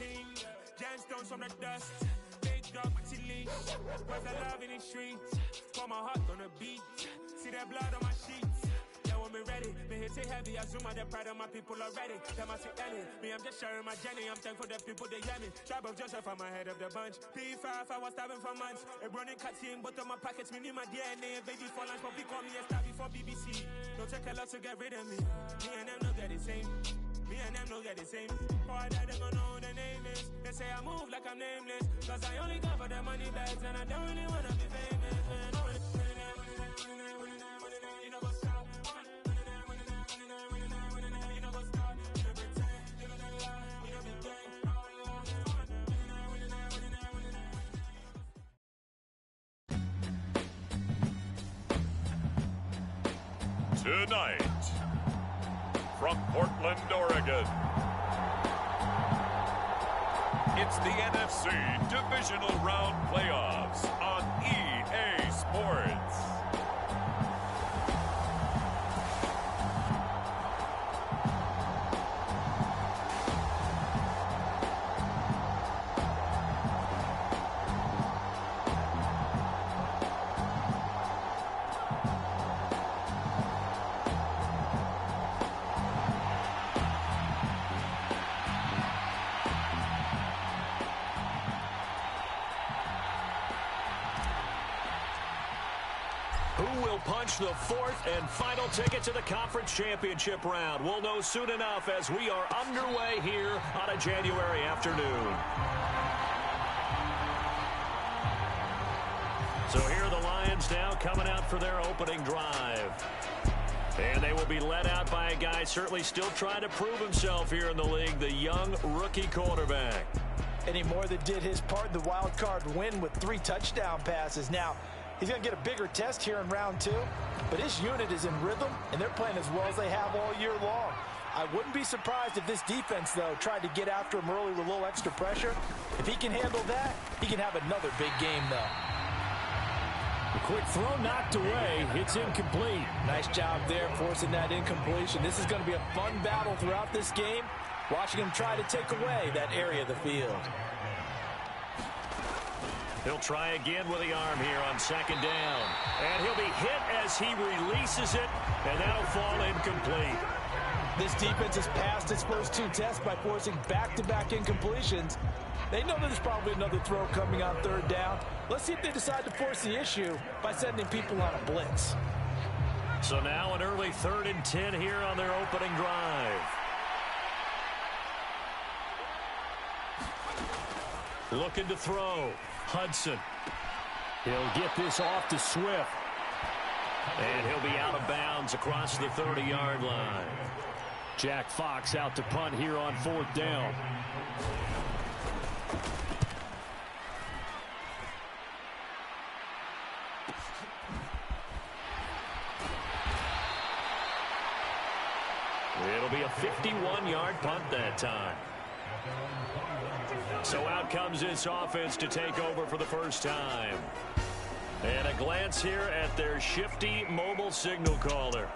team. Gemstones from the dust. Big dog, my chili. Where's the love in the streets? Pour my heart on the beat. See that blood on my sheets. Yeah, when me ready, me hit it heavy. I zoom out the pride of my people already. Them I see Ellie. Me, I'm just sharing my journey. I'm thankful the people they hear me. Tribe of Joseph, I'm ahead of the bunch. P5, I was starving for months. A running cut in, but on my pockets, me need my DNA. Baby for lunch, but call me a star before BBC. Don't take a lot to get rid of me. Me and them don't get the same. Me and them don't get the same. Boy, that they gonna know who the name is. They say I move like I'm nameless. Cause I only go for the money bags and I don't really wanna be famous. You know what's up? Tonight, from Portland, Oregon, it's the NFC Divisional Round Playoffs on EA Sports. Punch the fourth and final ticket to the conference championship round. We'll know soon enough as we are underway here on a January afternoon. So here are the Lions now coming out for their opening drive. And they will be led out by a guy certainly still trying to prove himself here in the league, the young rookie quarterback. Any more that did his part in the wild card win with 3 touchdown passes. Now, he's going to get a bigger test here in round 2, but his unit is in rhythm, and they're playing as well as they have all year long. I wouldn't be surprised if this defense, though, tried to get after him early with a little extra pressure. If he can handle that, he can have another big game, though. A quick throw knocked away. It's incomplete. Nice job there forcing that incompletion. This is going to be a fun battle throughout this game, watching him try to take away that area of the field. He'll try again with the arm here on second down. And he'll be hit as he releases it, and that'll fall incomplete. This defense has passed its first 2 tests by forcing back-to-back incompletions. They know there's probably another throw coming on third down. Let's see if they decide to force the issue by sending people on a blitz. So now an early 3rd and 10 here on their opening drive. Looking to throw. Hudson. He'll get this off to Swift. And he'll be out of bounds across the 30-yard line. Jack Fox out to punt here on 4th down. It'll be a 51-yard punt that time. So out comes this offense to take over for the first time. And a glance here at their shifty mobile signal caller.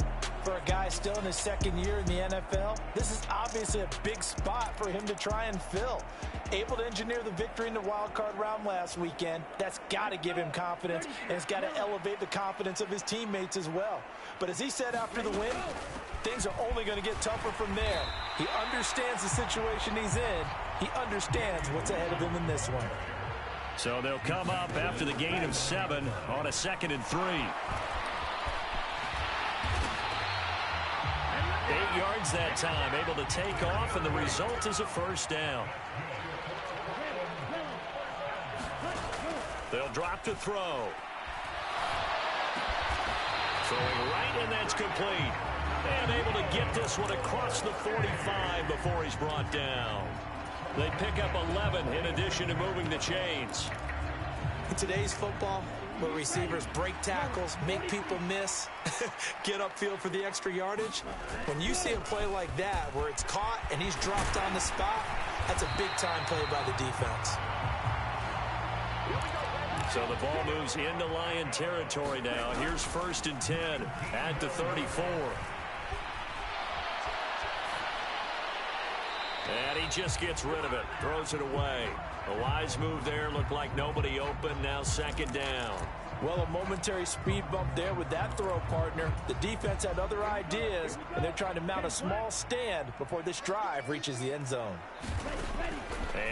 For a guy still in his 2nd year in the NFL, this is obviously a big spot for him to try and fill. Able to engineer the victory in the wild card round last weekend. That's got to give him confidence, and it's got to elevate the confidence of his teammates as well. But as he said after the win, things are only going to get tougher from there. He understands the situation he's in. He understands what's ahead of him in this one. So they'll come up after the gain of 7 on a 2nd and 3. 8 yards that time, able to take off, and the result is a first down. They'll drop to throw. Throwing right, and that's complete. And able to get this one across the 45 before he's brought down. They pick up 11 in addition to moving the chains. In today's football, where receivers break tackles, make people miss, get upfield for the extra yardage, when you see a play like that where it's caught and he's dropped on the spot, that's a big-time play by the defense. So the ball moves into Lion territory now. Here's 1st and 10 at the 34. And he he just gets rid of it, throws it away. A wise move there, looked like nobody open, now second down. Well, a momentary speed bump there with that throw, partner. The defense had other ideas, and they're trying to mount a small stand before this drive reaches the end zone.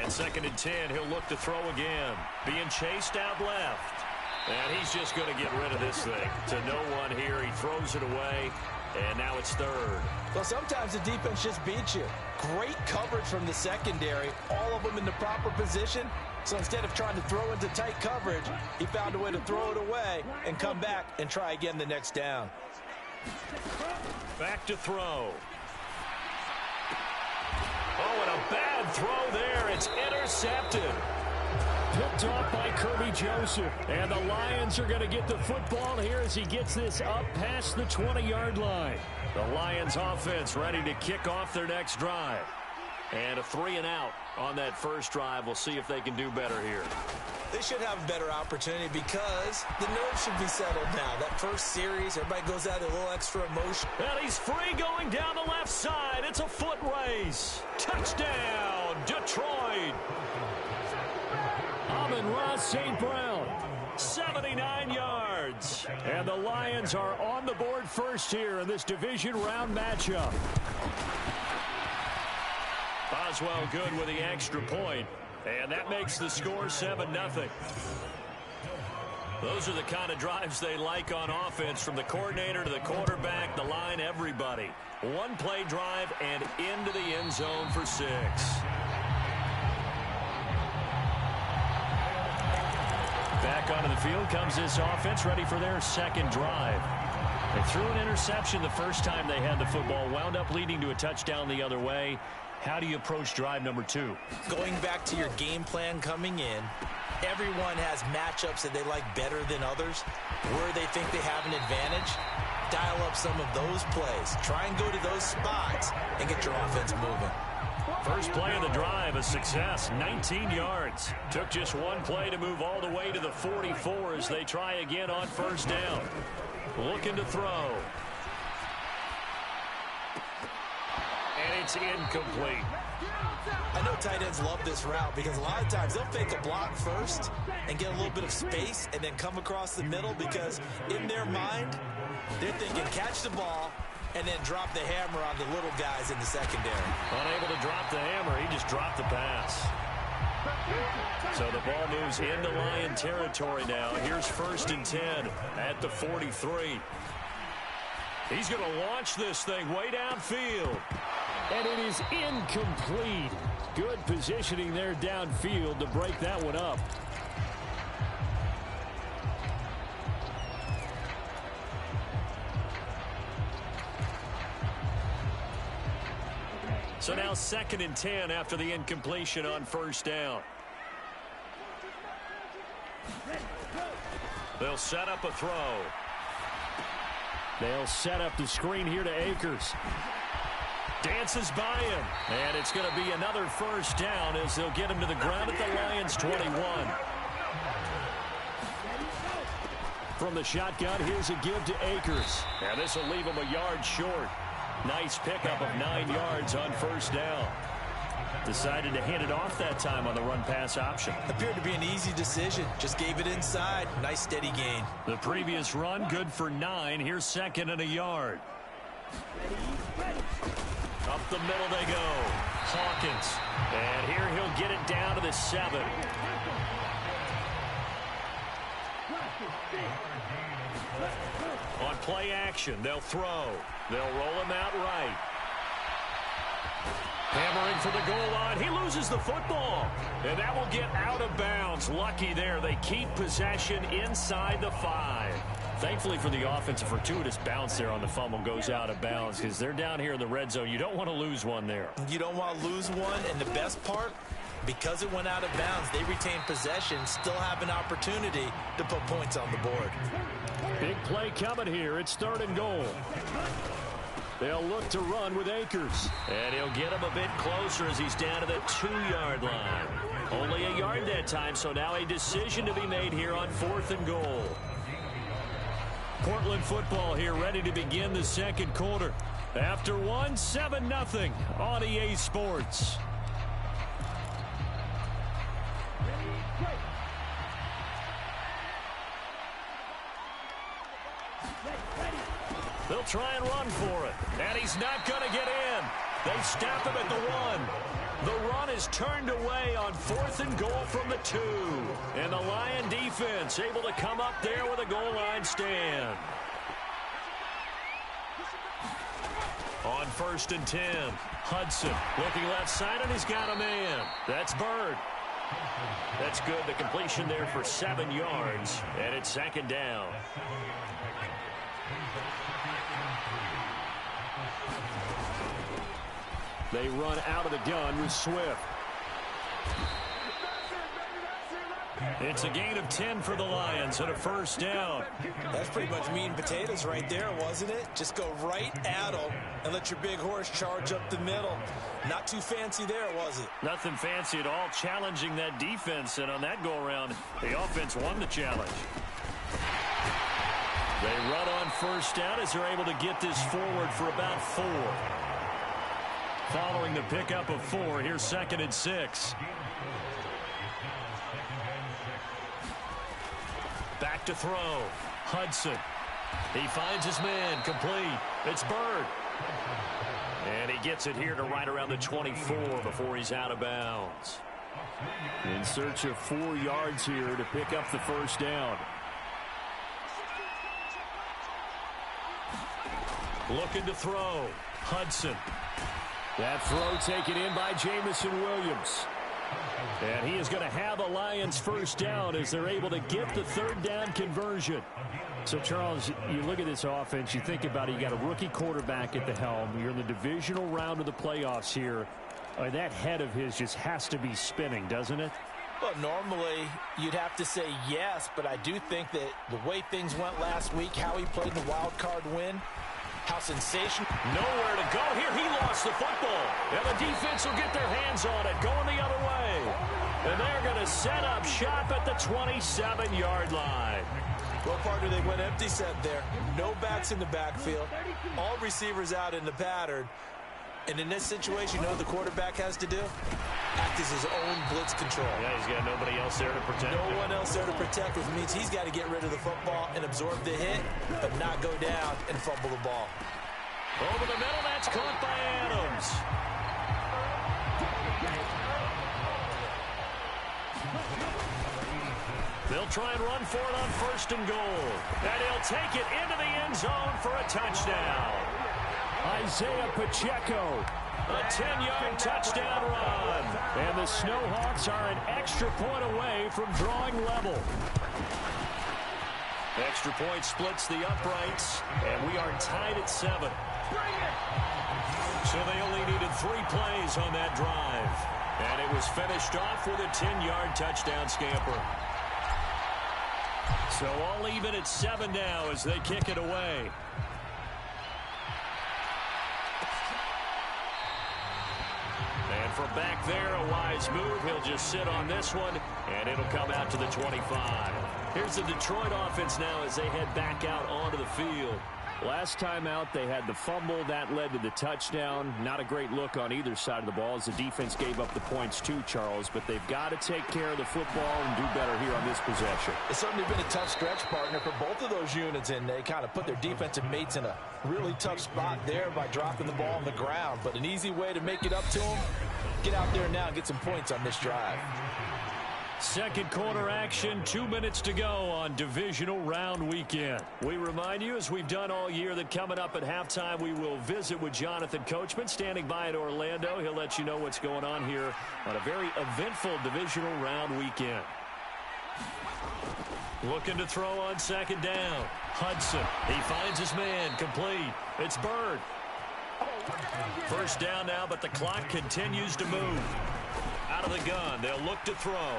And second and 10, he'll look to throw again. Being chased out left. And he's just going to get rid of this thing. To no one here, he throws it away, and now it's third. Well, sometimes the defense just beats you. Great coverage from the secondary, all of them in the proper position. So instead of trying to throw into tight coverage, he found a way to throw it away and come back and try again the next down. Back to throw. Oh, and a bad throw there. It's intercepted. Picked off by Kirby Joseph. And the Lions are going to get the football here as he gets this up past the 20-yard line. The Lions offense ready to kick off their next drive. And a 3-and-out on that first drive. We'll see if they can do better here. They should have a better opportunity because the nerves should be settled now. That first series, everybody goes out with a little extra emotion. And he's free going down the left side. It's a foot race. Touchdown, Detroit. Amon-Ra St. Brown. 79 yards. And the Lions are on the board first here in this division round matchup. Boswell good with the extra point, and that makes the score 7-0. Those are the kind of drives they like on offense, from the coordinator to the quarterback, the line, everybody. One-play drive and into the end zone for 6. Back onto the field comes this offense, ready for their second drive. They threw an interception the first time they had the football, wound up leading to a touchdown the other way. How do you approach drive number 2? Going back to your game plan coming in, everyone has matchups that they like better than others. Where they think they have an advantage, dial up some of those plays. Try and go to those spots and get your offense moving. First play of the drive, a success, 19 yards. Took just one play to move all the way to the 44 as they try again on first down. Looking to throw. And it's incomplete. I know tight ends love this route because a lot of times they'll fake a block first and get a little bit of space and then come across the middle, because in their mind, they're thinking catch the ball and then drop the hammer on the little guys in the secondary. Unable to drop the hammer, he just dropped the pass. So the ball moves into Lion territory now. Here's first and 10 at the 43. He's going to launch this thing way downfield. And it is incomplete. Good positioning there downfield to break that one up. So now second and 10 after the incompletion on first down. They'll set up a throw. They'll set up the screen here to Akers. Dances by him. And it's going to be another first down as they'll get him to the ground at the Lions' 21. From the shotgun, here's a give to Akers. And this will leave him a yard short. Nice pickup of 9 yards on first down. Decided to hand it off that time on the run-pass option. Appeared to be an easy decision. Just gave it inside. Nice steady gain. The previous run good for 9. Here's second and a yard. Up the middle they go. Hawkins. And here he'll get it down to the 7. On play action, they'll throw. They'll roll him out right. Hammering for the goal line. He loses the football. And that will get out of bounds. Lucky there. They keep possession inside the 5. Thankfully for the offense, a fortuitous bounce there on the fumble goes out of bounds because they're down here in the red zone. You don't want to lose one there. You don't want to lose one. And the best part, because it went out of bounds, they retain possession, still have an opportunity to put points on the board. Big play coming here. It's third and goal. They'll look to run with Akers. And he'll get him a bit closer as he's down to the 2-yard line. Only a yard that time, so now a decision to be made here on 4th and goal. Portland football here ready to begin the second quarter. After one, 7-0 on EA Sports. They'll try and run for it. And he's not going to get in. They stop him at the 1. The run is turned away on 4th and goal from the 2. And the Lion defense able to come up there with a goal line stand. On 1st and 10, Hudson looking left side, and he's got a man. That's Bird. That's good. The completion there for 7 yards, and it's 2nd down. They run out of the gun with Swift. It's a gain of 10 for the Lions and a 1st down. That's pretty much meat and potatoes right there, wasn't it? Just go right at them and let your big horse charge up the middle. Not too fancy there, was it? Nothing fancy at all, challenging that defense, and on that go-around, the offense won the challenge. They run on 1st down as they're able to get this forward for about 4. Following the pickup of 4, here's 2nd and 6. Back to throw. Hudson. He finds his man. Complete. It's Bird. And he gets it here to right around the 24 before he's out of bounds. In search of 4 yards here to pick up the 1st down. Looking to throw. Hudson. That throw taken in by Jamison Williams. And he is going to have a Lions 1st down as they're able to get the 3rd down conversion. So, Charles, you look at this offense, you think about it, you got a rookie quarterback at the helm. You're in the divisional round of the playoffs here. That head of his just has to be spinning, doesn't it? Well, normally you'd have to say yes, but I do think that the way things went last week, how he played in the wild card win, how sensational. Nowhere to go here. He lost the football. And the defense will get their hands on it, going the other way. And they're going to set up shop at the 27-yard line. Well, partner, they went empty set there. No backs in the backfield. All receivers out in the pattern. And in this situation, you know what the quarterback has to do? Act as his own blitz control. Yeah, he's got nobody else there to protect him. No one else there to protect, which means he's got to get rid of the football and absorb the hit, but not go down and fumble the ball. Over the middle, that's caught by Adams. They'll try and run for it on 1st and goal. And he'll take it into the end zone for a touchdown. Isaiah Pacheco, a 10-yard touchdown run. And the Snowhawks are an extra point away from drawing level. Extra point splits the uprights, and we are tied at 7. So they only needed 3 plays on that drive. And it was finished off with a 10-yard touchdown scamper. So all even at 7 now as they kick it away. And from back there, a wise move. He'll just sit on this one, and it'll come out to the 25. Here's the Detroit offense now as they head back out onto the field. Last time out, they had the fumble. That led to the touchdown. Not a great look on either side of the ball as the defense gave up the points too, Charles. But they've got to take care of the football and do better here on this possession. It's certainly been a tough stretch, partner, for both of those units, and they kind of put their defensive mates in a really tough spot there by dropping the ball on the ground. But an easy way to make it up to them, get out there now and get some points on this drive. Second quarter action, 2 minutes to go on divisional round weekend. We remind you, as we've done all year, that coming up at halftime, we will visit with Jonathan Coachman, standing by in Orlando. He'll let you know what's going on here on a very eventful divisional round weekend. Looking to throw on 2nd down. Hudson, he finds his man, complete. It's Bird. 1st down now, but the clock continues to move. Out of the gun, they'll look to throw.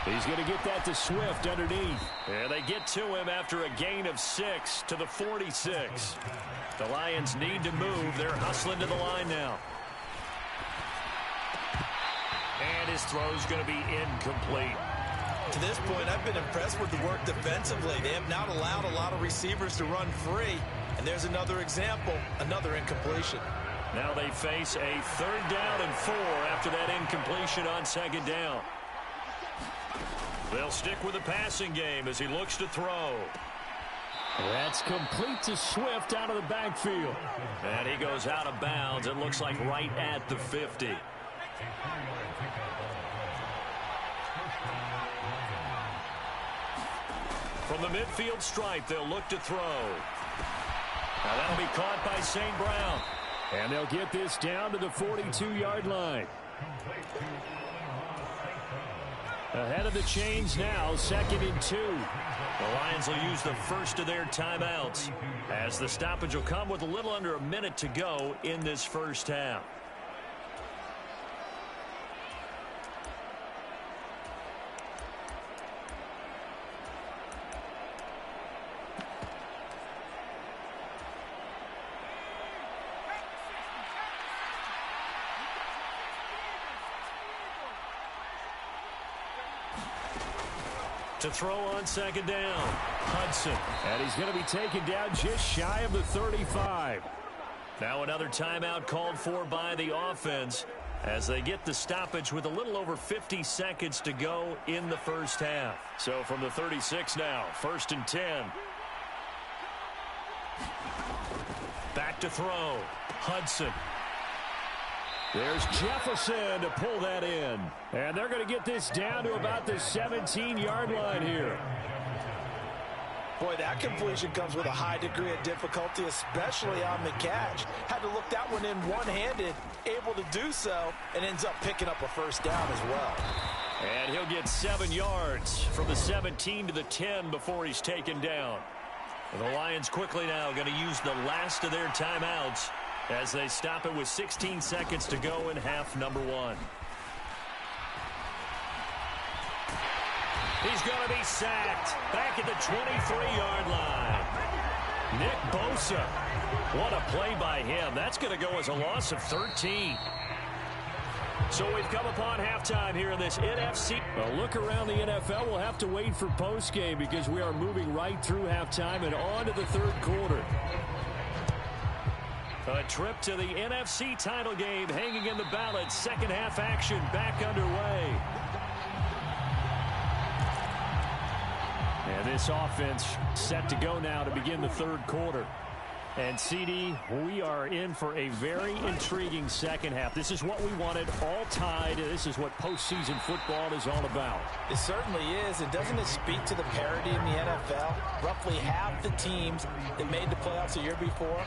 He's going to get that to Swift underneath. And they get to him after a gain of 6 to the 46. The Lions need to move. They're hustling to the line now. And his throw's going to be incomplete. To this point, I've been impressed with the work defensively. They have not allowed a lot of receivers to run free. And there's another example, another incompletion. Now they face a 3rd down and 4 after that incompletion on 2nd down. They'll stick with the passing game as he looks to throw. That's complete to Swift out of the backfield. And he goes out of bounds. It looks like right at the 50. From the midfield stripe, they'll look to throw. Now that'll be caught by St. Brown. And they'll get this down to the 42-yard line. Ahead of the chains now, 2nd and 2. The Lions will use the first of their timeouts, as the stoppage will come with a little under a minute to go in this first half. To throw on 2nd down, Hudson. And he's going to be taken down just shy of the 35. Now another timeout called for by the offense as they get the stoppage with a little over 50 seconds to go in the first half. So from the 36 now, 1st and 10. Back to throw, Hudson. There's Jefferson to pull that in. And they're going to get this down to about the 17-yard line here. Boy, that completion comes with a high degree of difficulty, especially on the catch. Had to look that one in one-handed, able to do so, and ends up picking up a first down as well. And he'll get 7 yards from the 17 to the 10 before he's taken down. The Lions quickly now going to use the last of their timeouts as they stop it with 16 seconds to go in half number 1. He's going to be sacked back at the 23-yard line. Nick Bosa. What a play by him. That's going to go as a loss of 13. So we've come upon halftime here in this NFC. A look around the NFL. We'll have to wait for postgame because we are moving right through halftime and on to the 3rd quarter. A trip to the NFC title game hanging in the balance. Second half action back underway. And this offense set to go now to begin the 3rd quarter. And, CD, we are in for a very intriguing second half. This is what we wanted, all tied. This is what postseason football is all about. It certainly is. And doesn't it speak to the parity in the NFL? Roughly half the teams that made the playoffs the year before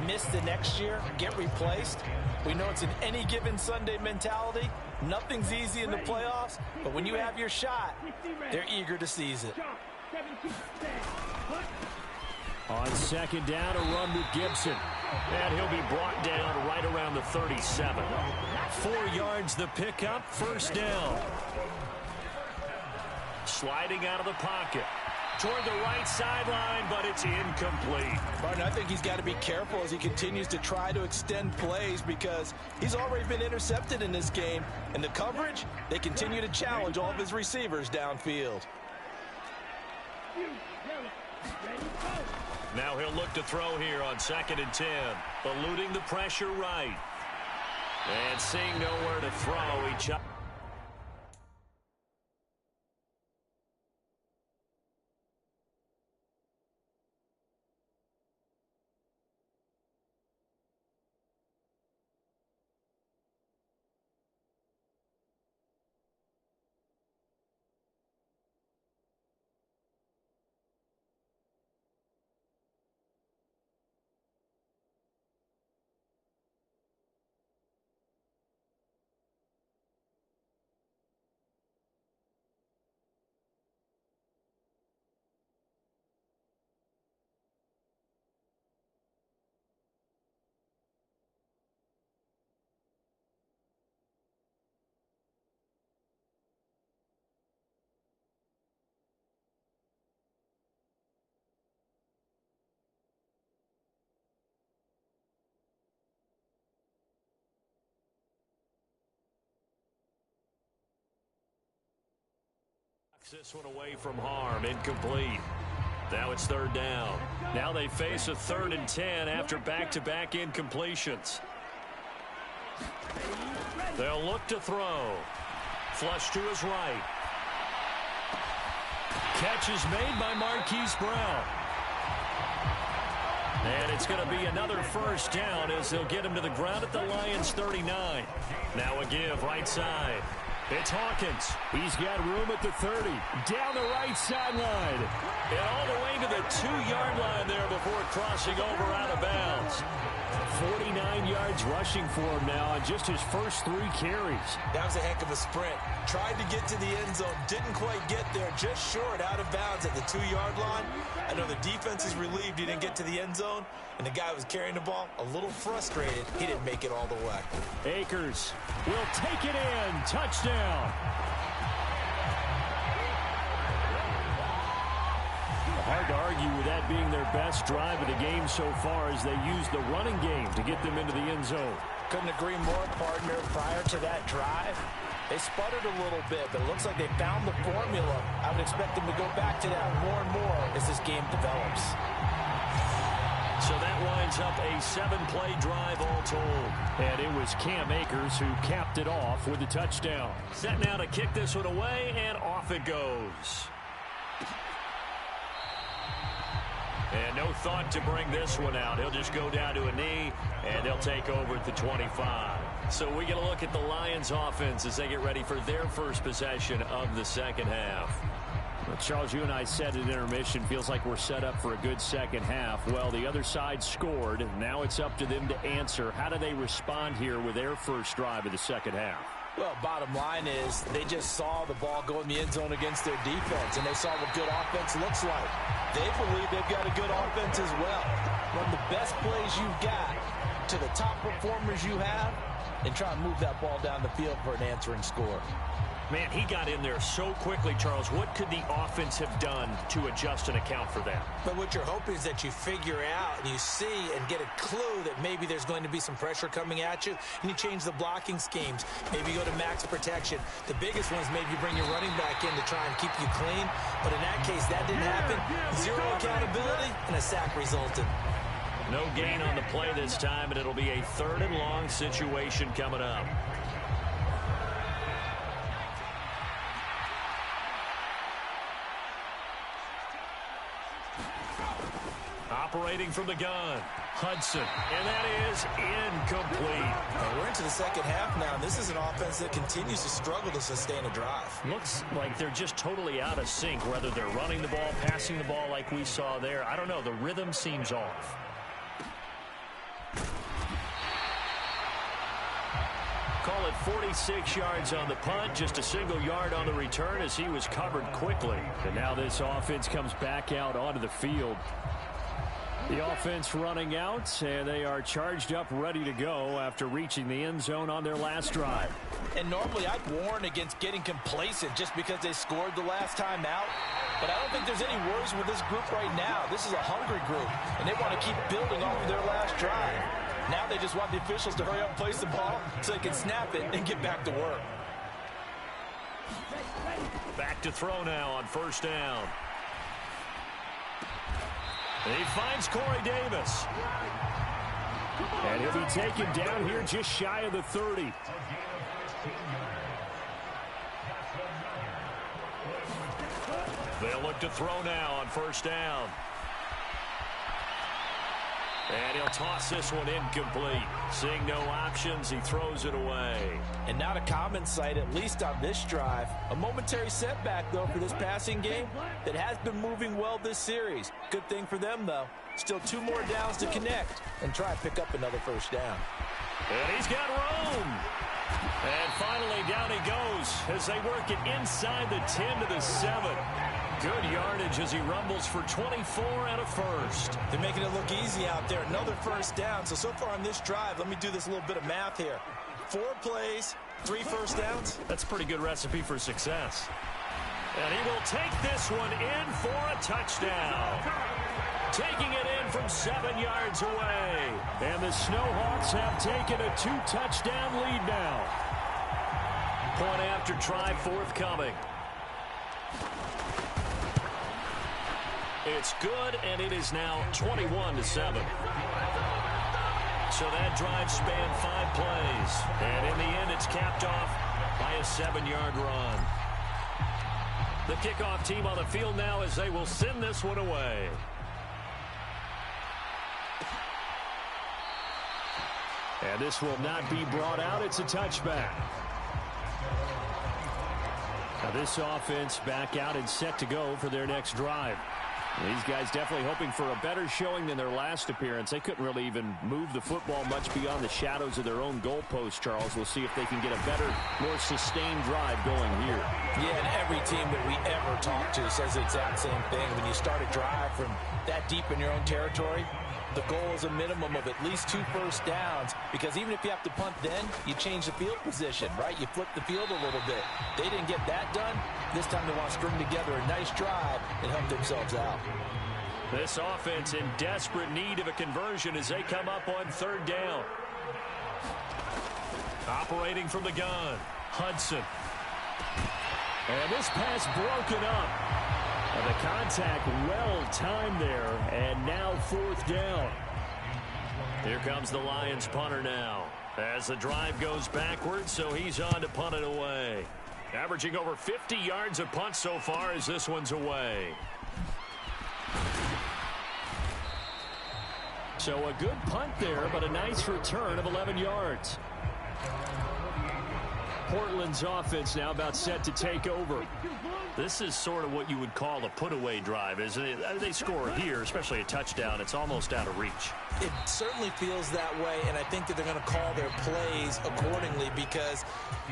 miss the next year, get replaced. We know it's an any given Sunday mentality. Nothing's easy in the playoffs, but when you have your shot, they're eager to seize it. On 2nd down, a run with Gibson. And he'll be brought down right around the 37. 4 yards the pickup, first down. Sliding out of the pocket. Toward the right sideline, but it's incomplete. Martin, I think he's got to be careful as he continues to try to extend plays because he's already been intercepted in this game. And the coverage, they continue to challenge all of his receivers downfield. Now he'll look to throw here on 2nd and 10. Eluding the pressure right. And seeing nowhere to throw, he chops. This one away from harm, incomplete. Now it's 3rd down. Now they face a 3rd and 10 after back-to-back incompletions. They'll look to throw. Flush to his right. Catch is made by Marquise Brown. And it's going to be another first down as they'll get him to the ground at the Lions' 39. Now a give right side. It's Hawkins. He's got room at the 30. Down the right sideline. And all the way to the 2-yard line there before crossing over out of bounds. 49 yards rushing for him now on just his first 3 carries. That was a heck of a sprint. Tried to get to the end zone. Didn't quite get there. Just short out of bounds at the 2-yard line. I know the defense is relieved he didn't get to the end zone. And the guy who was carrying the ball, a little frustrated. He didn't make it all the way. Akers will take it in. Touchdown. Hard to argue with that being their best drive of the game so far as they use the running game to get them into the end zone. Couldn't agree more, partner. Prior to that drive, they sputtered a little bit, but it looks like they found the formula. I would expect them to go back to that more and more as this game develops. So that winds up a 7-play drive all told. And it was Cam Akers who capped it off with the touchdown. Set now to kick this one away, and off it goes. And no thought to bring this one out. He'll just go down to a knee, and they'll take over at the 25. So we get a look at the Lions offense as they get ready for their first possession of the second half. Well, Charles, you and I said at intermission, feels like we're set up for a good second half. Well, the other side scored. Now it's up to them to answer. How do they respond here with their first drive of the second half? Well, bottom line is they just saw the ball go in the end zone against their defense, and they saw what good offense looks like. They believe they've got a good offense as well. Run the best plays you've got to the top performers you have and try and move that ball down the field for an answering score. Man, he got in there so quickly, Charles. What could the offense have done to adjust and account for that? But what you're hoping is that you figure out and you see and get a clue that maybe there's going to be some pressure coming at you, and you change the blocking schemes. Maybe you go to max protection. The biggest one is maybe you bring your running back in to try and keep you clean. But in that case, that didn't happen. Zero accountability, and a sack resulted. No gain on the play this time, and it'll be a 3rd and long situation coming up. Operating from the gun, Hudson, and that is incomplete. We're into the second half now, and this is an offense that continues to struggle to sustain a drive. Looks like they're just totally out of sync, whether they're running the ball, passing the ball like we saw there. I don't know, the rhythm seems off. Call it 46 yards on the punt, just a single yard on the return as he was covered quickly. And now this offense comes back out onto the field. The offense running out, and they are charged up, ready to go after reaching the end zone on their last drive. And normally I'd warn against getting complacent just because they scored the last time out. But I don't think there's any worries with this group right now. This is a hungry group, and they want to keep building off of their last drive. Now they just want the officials to hurry up and place the ball so they can snap it and get back to work. Back to throw now on first down. He finds Corey Davis. And he'll be taken down here just shy of the 30. They'll look to throw now on first down. And he'll toss this one incomplete. Seeing no options, he throws it away. And not a common sight, at least on this drive. A momentary setback, though, for this passing game that has been moving well this series. Good thing for them, though. Still 2 more downs to connect and try and pick up another first down. And he's got room. And finally, down he goes as they work it inside the 10 to the 7. Good yardage as he rumbles for 24 and a first. They're making it look easy out there. Another first down. So far on this drive, let me do this little bit of math here. 4 plays, 3 first downs. That's a pretty good recipe for success. And he will take this one in for a touchdown. Taking it in from 7 yards away. And the Snowhawks have taken a 2-touchdown lead now. Point after try forthcoming. It's good, and it is now 21-7. So that drive spanned 5 plays. And in the end, it's capped off by a 7-yard run. The kickoff team on the field now as they will send this one away. And this will not be brought out. It's a touchback. Now this offense back out and set to go for their next drive. These guys definitely hoping for a better showing than their last appearance. They couldn't really even move the football much beyond the shadows of their own goalpost, Charles. We'll see if they can get a better, more sustained drive going here. Yeah, and every team that we ever talk to says the exact same thing. When you start a drive from that deep in your own territory, the goal is a minimum of at least 2 first downs, because even if you have to punt then, you change the field position, right? You flip the field a little bit. They didn't get that done. This time they want to string together a nice drive and help themselves out. This offense in desperate need of a conversion as they come up on 3rd down. Operating from the gun, Hudson. And this pass broken up. And the contact well timed there, and now 4th down. Here comes the Lions punter now as the drive goes backwards, so he's on to punt it away. Averaging over 50 yards a punt so far as this one's away. So a good punt there, but a nice return of 11 yards. Portland's offense now about set to take over. This is sort of what you would call a put-away drive, isn't it? They score here, especially a touchdown. It's almost out of reach. It certainly feels that way, and I think that they're going to call their plays accordingly, because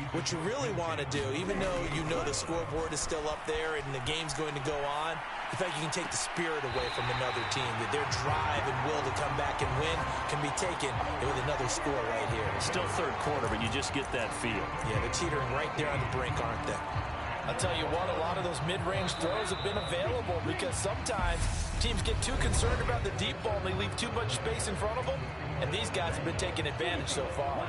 what you really want to do, even though you know the scoreboard is still up there and the game's going to go on, in fact, you can take the spirit away from another team, that their drive and will to come back and win can be taken with another score right here. Still 3rd quarter, but you just get that feel. Yeah, they're teetering right there on the brink, aren't they? I'll tell you what, a lot of those mid-range throws have been available, because sometimes teams get too concerned about the deep ball and they leave too much space in front of them, and these guys have been taking advantage so far.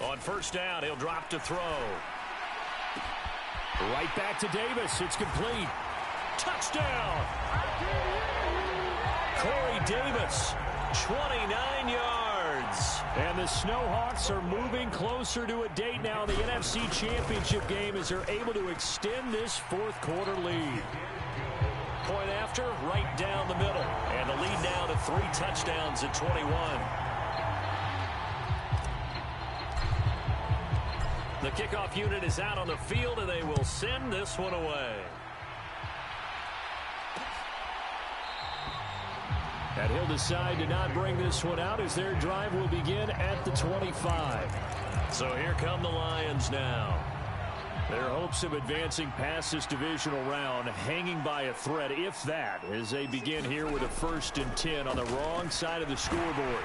On 1st down, he'll drop to throw. Right back to Davis. It's complete. Touchdown! Corey Davis, 29 yards. And the Snowhawks are moving closer to a date now in the NFC Championship game as they're able to extend this 4th quarter lead. Point after, right down the middle. And the lead now to 3 touchdowns at 21. The kickoff unit is out on the field, and they will send this one away. And he'll decide to not bring this one out as their drive will begin at the 25. So here come the Lions now. Their hopes of advancing past this divisional round hanging by a thread, if that, as they begin here with a 1st and 10 on the wrong side of the scoreboard.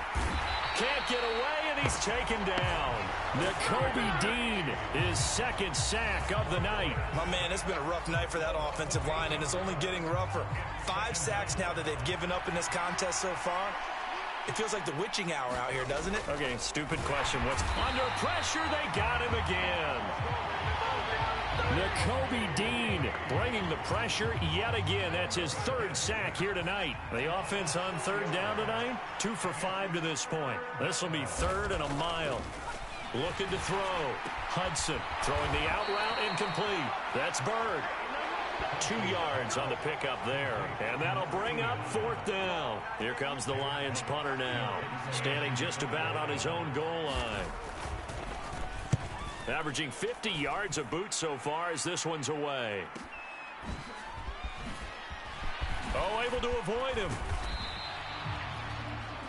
Can't get away, and he's taken down. Nakobe Dean, his 2nd sack of the night. My man, it's been a rough night for that offensive line, and it's only getting rougher. 5 sacks now that they've given up in this contest so far. It feels like the witching hour out here, doesn't it? Okay, stupid question. What's under pressure? They got him again. Nakobe Dean bringing the pressure yet again. That's his 3rd sack here tonight. The offense on 3rd down tonight, 2 for 5 to this point. This will be 3rd and a mile. Looking to throw. Hudson throwing the out route, incomplete. That's Bird. 2 yards on the pickup there. And that'll bring up 4th down. Here comes the Lions punter now. Standing just about on his own goal line. Averaging 50 yards of boot so far as this one's away. Oh, able to avoid him.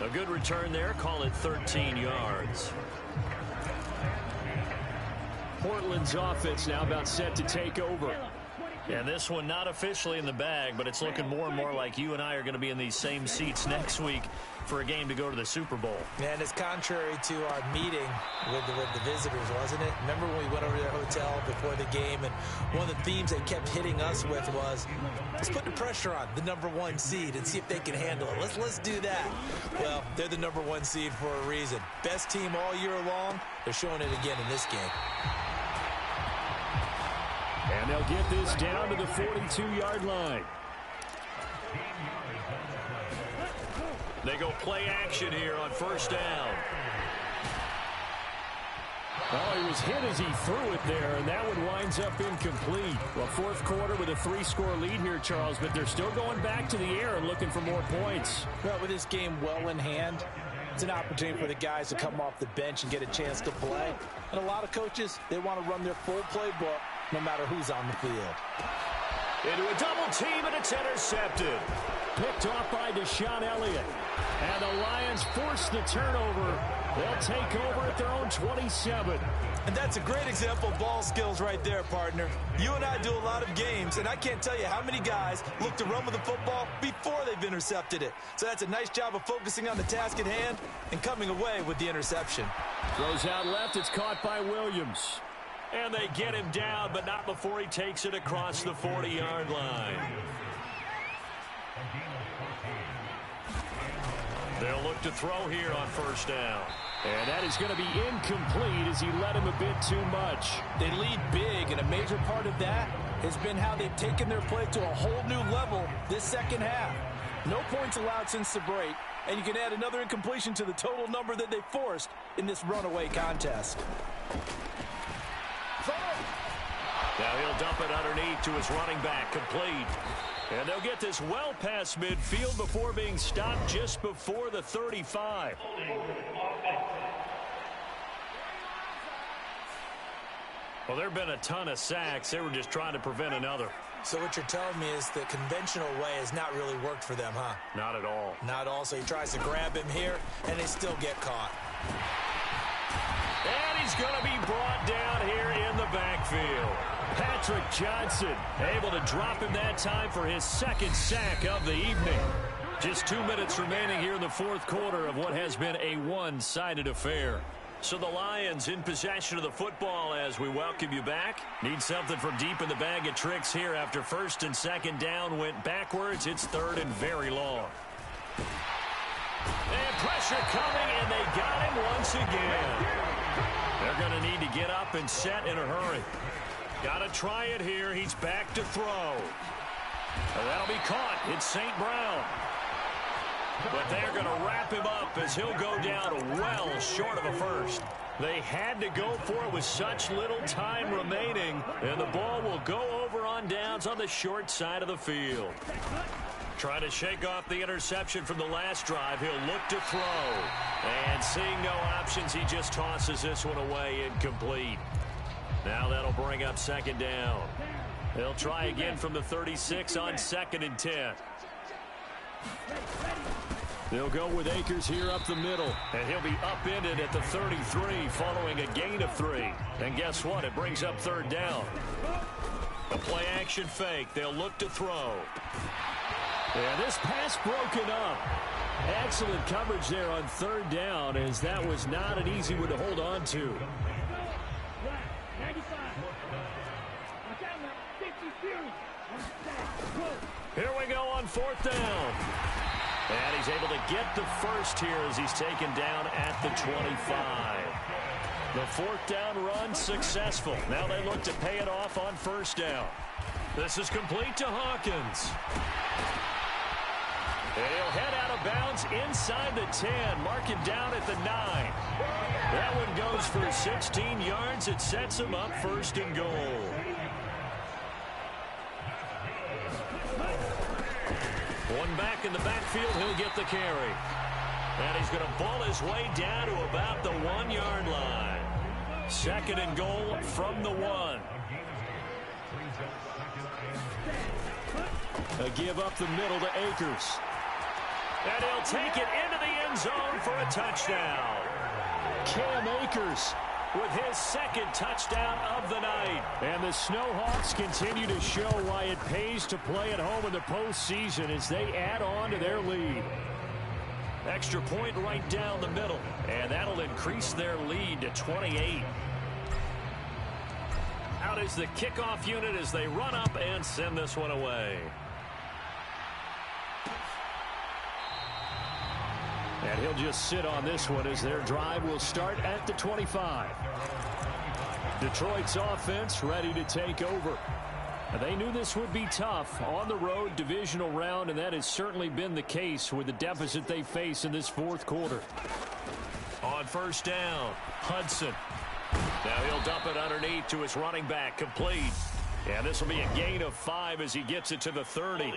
A good return there. Call it 13 yards. Portland's offense now about set to take over. And this one not officially in the bag, but it's looking more and more like you and I are going to be in these same seats next week for a game to go to the Super Bowl. And it's contrary to our meeting with the visitors, wasn't it? Remember when we went over to their hotel before the game, and one of the themes they kept hitting us with was, let's put the pressure on the #1 seed and see if they can handle it. Let's do that. Well, they're the #1 seed for a reason. Best team all year long. They're showing it again in this game. And they'll get this down to the 42-yard line. They go play action here on 1st down. Oh, he was hit as he threw it there, and that one winds up incomplete. Well, fourth quarter with a 3-score lead here, Charles, but they're still going back to the air and looking for more points. Well, with this game well in hand, it's an opportunity for the guys to come off the bench and get a chance to play. And a lot of coaches, they want to run their full playbook no matter who's on the field. Into a double team, and it's intercepted. Picked off by Deshaun Elliott. And the Lions force the turnover. They'll take over at their own 27. And that's a great example of ball skills right there, partner. You and I do a lot of games, and I can't tell you how many guys look to run with the football before they've intercepted it. So that's a nice job of focusing on the task at hand and coming away with the interception. Throws out left. It's caught by Williams. And they get him down, but not before he takes it across the 40-yard line. They'll look to throw here on first down. And that is going to be incomplete as he led him a bit too much. They lead big, and a major part of that has been how they've taken their play to a whole new level this second half. No points allowed since the break, and you can add another incompletion to the total number that they forced in this runaway contest. Now he'll dump it underneath to his running back, complete. And they'll get this well past midfield before being stopped just before the 35. Well, there have been a ton of sacks. They were just trying to prevent another. So what you're telling me is the conventional way has not really worked for them, huh? Not at all. Not all. So he tries to grab him here, and they still get caught. And he's going to be brought down here in the backfield. Patrick Johnson able to drop him that time for his second sack of the evening. Just 2 minutes remaining here in the fourth quarter of what has been a one-sided affair. So the Lions in possession of the football as we welcome you back. Need something from deep in the bag of tricks here after first and second down went backwards. It's third and very long. And pressure coming, and they got him once again. They're going to need to get up and set in a hurry. Got to try it here. He's back to throw. And that'll be caught. It's St. Brown. But they're going to wrap him up as he'll go down well short of a first. They had to go for it with such little time remaining. And the ball will go over on downs on the short side of the field. Trying to shake off the interception from the last drive. He'll look to throw. And seeing no options, he just tosses this one away, incomplete. Now that'll bring up second down. They'll try again from the 36 on 2nd and 10. They'll go with Akers here up the middle. And he'll be upended at the 33 following a gain of 3. And guess what? It brings up third down. A play action fake. They'll look to throw. And this pass broken up. Excellent coverage there on third down, as that was not an easy one to hold on to. Here we go on fourth down. And he's able to get the first here as he's taken down at the 25. The fourth down run successful. Now they look to pay it off on first down. This is complete to Hawkins. And he'll head out of bounds inside the 10. Mark him down at the 9. That one goes for 16 yards. It sets him up first and goal. One back in the backfield, he'll get the carry. And he's going to ball his way down to about the 1-yard line. Second and goal from the 1. A give up the middle to Akers. And he'll take it into the end zone for a touchdown. Cam Akers with his second touchdown of the night. And the Snowhawks continue to show why it pays to play at home in the postseason as they add on to their lead. Extra point right down the middle, and that'll increase their lead to 28. Out is the kickoff unit as they run up and send this one away. And he'll just sit on this one as their drive will start at the 25. Detroit's offense ready to take over. They knew this would be tough on the road divisional round, and that has certainly been the case with the deficit they face in this fourth quarter. On first down, Hudson. Now he'll dump it underneath to his running back, complete. And this will be a gain of 5 as he gets it to the 30.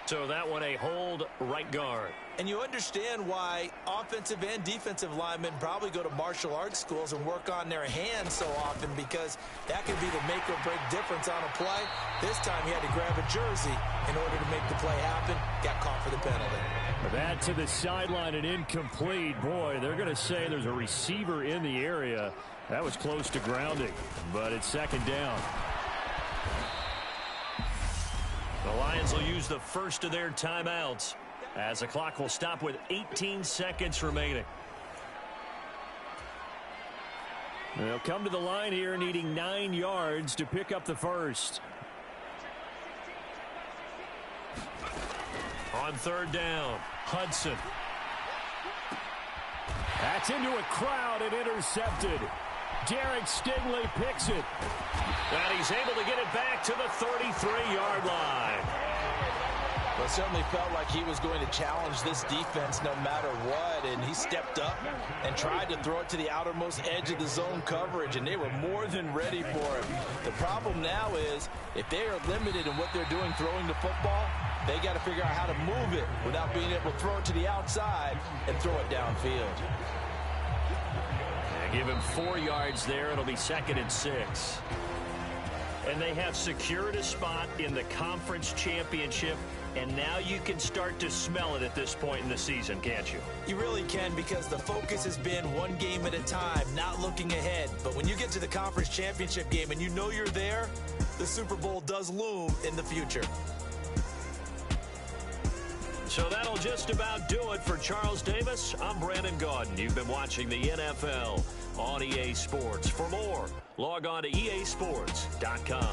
So that one a hold right guard. And you understand why offensive and defensive linemen probably go to martial arts schools and work on their hands so often, because that could be the make or break difference on a play. This time he had to grab a jersey in order to make the play happen. Got caught for the penalty. That to the sideline and incomplete. Boy, they're going to say there's a receiver in the area. That was close to grounding, but it's second down. The Lions will use the first of their timeouts as the clock will stop with 18 seconds remaining. They'll come to the line here needing 9 yards to pick up the first. On third down, Hudson. That's into a crowd and intercepted. Derek Stingley picks it. And he's able to get it back to the 33-yard line. Well, it certainly felt like he was going to challenge this defense no matter what, and he stepped up and tried to throw it to the outermost edge of the zone coverage, and they were more than ready for him. The problem now is if they are limited in what they're doing throwing the football, they got to figure out how to move it without being able to throw it to the outside and throw it downfield. Give him 4 yards there. It'll be 2nd and 6. And they have secured a spot in the conference championship, and now you can start to smell it at this point in the season, can't you? You really can, because the focus has been one game at a time, not looking ahead. But when you get to the conference championship game and you know you're there, the Super Bowl does loom in the future. So that'll just about do it for Charles Davis. I'm Brandon Gaudin. You've been watching the NFL on EA Sports. For more, log on to easports.com.